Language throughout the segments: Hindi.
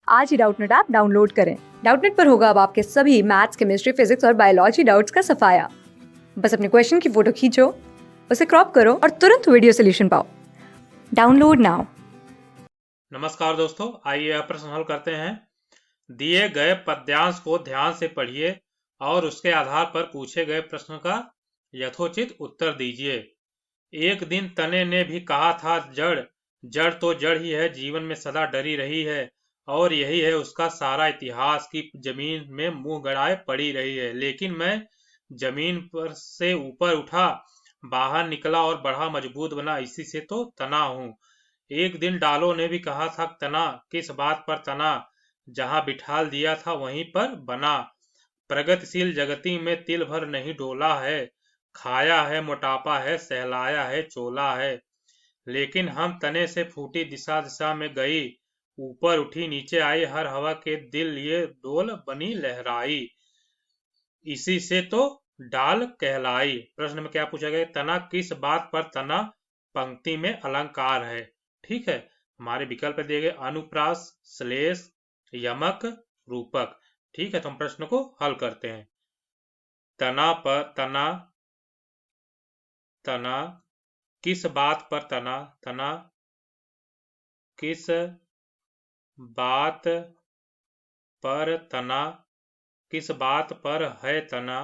आज ही डाउटनेट ऐप डाउनलोड करें। डाउटनेट पर होगा अब आपके सभी मैथ्स, केमिस्ट्री, फिजिक्स और बायोलॉजी डाउट्स का सफाया। बस अपने क्वेश्चन की फोटो खींचो, उसे क्रॉप करो और तुरंत वीडियो सोल्यूशन पाओ। Download now. नमस्कार दोस्तों, आइए अब प्रश्न हल करते हैं। दिए गए पद्यांश को ध्यान से पढ़िए और उसके आधार पर पूछे गए प्रश्न का यथोचित उत्तर दीजिए। एक दिन तने ने भी कहा था जड़, जड़ तो जड़ ही है, जीवन में सदा डरी रही है और यही है उसका सारा इतिहास की जमीन में मुंह गड़ाए पड़ी रही है। लेकिन मैं जमीन पर से ऊपर उठा, बाहर निकला और बढ़ा मजबूत बना, इसी से तो तना हूँ। एक दिन डालो ने भी कहा था तना, किस बात पर तना, जहां बिठाल दिया था वहीं पर बना। प्रगतिशील जगती में तिल भर नहीं डोला है, खाया है मोटापा है, सहलाया है चोला है। लेकिन हम तने से फूटी दिशा दिशा में गई, ऊपर उठी नीचे आई, हर हवा के दिल ये डोल बनी लहराई, इसी से तो डाल कहलाई। प्रश्न में क्या पूछा गया? तना किस बात पर तना पंक्ति में अलंकार है। ठीक है, हमारे विकल्प दिए गए अनुप्रास, श्लेष, यमक, रूपक। ठीक है, तो हम प्रश्न को हल करते हैं। तना पर तना, तना किस बात पर तना, तना किस बात पर तना, किस बात पर है तना,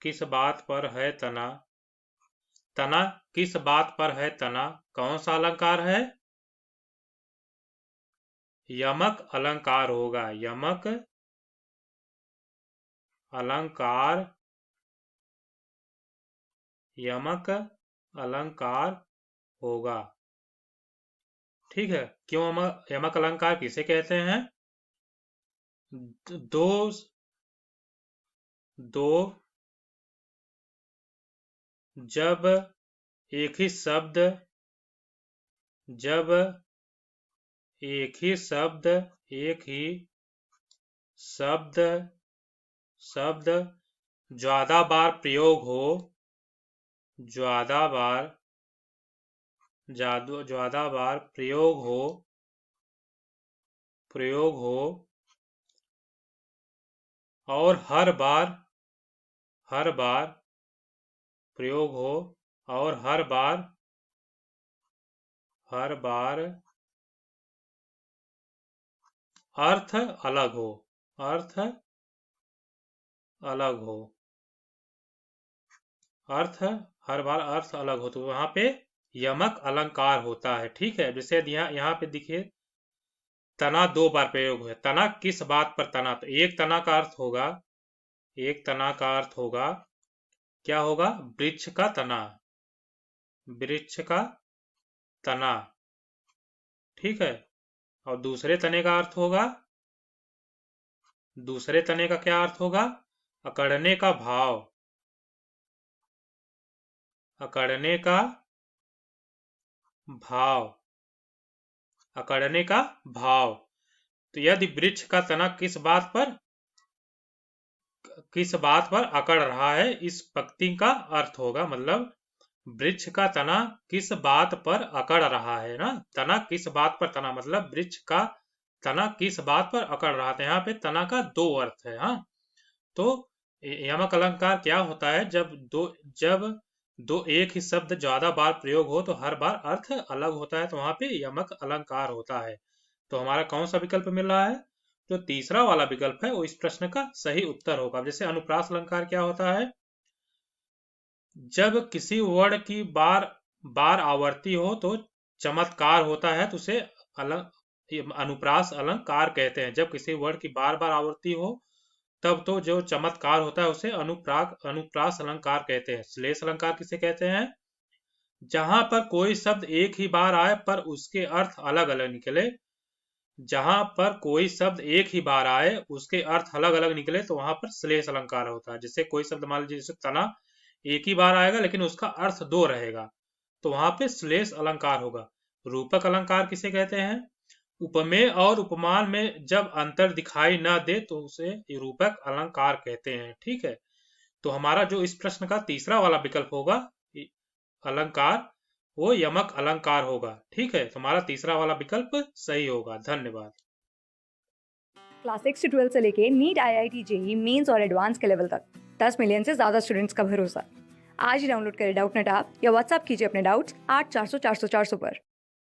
किस बात पर है तना, तना किस बात पर है तना, कौन सा अलंकार है? यमक अलंकार होगा, यमक अलंकार, यमक अलंकार होगा। ठीक है, क्यों यमक अलंकार किसे कहते हैं? दो दो जब एक ही शब्द, जब एक ही शब्द, एक ही शब्द, शब्द ज्यादा बार प्रयोग हो, ज्यादा बार, ज्यादा बार प्रयोग हो, प्रयोग हो और हर बार, हर बार प्रयोग हो और हर बार, हर बार अर्थ अलग हो, अर्थ अलग हो, अर्थ हर बार अर्थ अलग हो, तो वहां पे यमक अलंकार होता है। ठीक है, जैसे यहाँ पे देखिए तना दो बार प्रयोग हुआ। तना किस बात पर तना, तो एक तना का अर्थ होगा, एक तना का अर्थ होगा, क्या होगा? वृक्ष का तना, वृक्ष का तना। ठीक है, और दूसरे तने का अर्थ होगा, दूसरे तने का क्या अर्थ होगा? अकड़ने का भाव, अकड़ने का भाव, अकड़ने का भाव। तो यदि वृक्ष का तना किस बात पर, किस बात पर अकड़ रहा है, इस पंक्ति का अर्थ होगा, मतलब वृक्ष का तना किस बात पर अकड़ रहा है ना। तना किस बात पर तना मतलब वृक्ष का तना किस बात पर अकड़ रहा था। यहाँ पे तना का दो अर्थ है। हाँ, तो यमक अलंकार क्या होता है? जब दो एक ही शब्द ज्यादा बार प्रयोग हो तो हर बार अर्थ अलग होता है, तो वहां पे यमक अलंकार होता है। तो हमारा कौन सा विकल्प मिल रहा है? जो तीसरा वाला विकल्प है वो इस प्रश्न का सही उत्तर होगा। जैसे अनुप्रास अलंकार क्या होता है? जब किसी वर्ण की बार बार आवर्ती हो तो चमत्कार होता है, तो उसे अनुप्रास अलंकार कहते हैं। जब किसी वर्ण की बार बार आवर्ती हो तब तो जो चमत्कार होता है उसे अनुप्रास अलंकार कहते हैं। श्लेष अलंकार किसे कहते हैं? जहां पर कोई शब्द एक ही बार आए पर उसके अर्थ अलग अलग निकले, जहां पर कोई शब्द एक ही बार आए उसके अर्थ अलग अलग निकले, तो वहां पर श्लेष अलंकार होता है। जैसे कोई शब्द मान लीजिए, जैसे तना एक ही बार आएगा लेकिन उसका अर्थ दो रहेगा, तो वहां पे श्लेष अलंकार होगा। रूपक अलंकार किसे कहते हैं? उपमेय और उपमान में जब अंतर दिखाई न दे तो उसे रूपक अलंकार कहते हैं। ठीक है, तो हमारा जो इस प्रश्न का तीसरा वाला विकल्प होगा अलंकार, वो यमक अलंकार होगा। ठीक है, तो हमारा तीसरा वाला विकल्प सही होगा। धन्यवाद। क्लास 6 से 12 से लेके नीट, IIT, जेई मेंस और एडवांस के लेवल तक 10 मिलियन से ज्यादा स्टूडेंट्स का भरोसा। आज ही डाउनलोड करें डाउटनेट ऐप या व्हाट्सएप कीजिए अपने डाउट्स 8400 400 400 पर।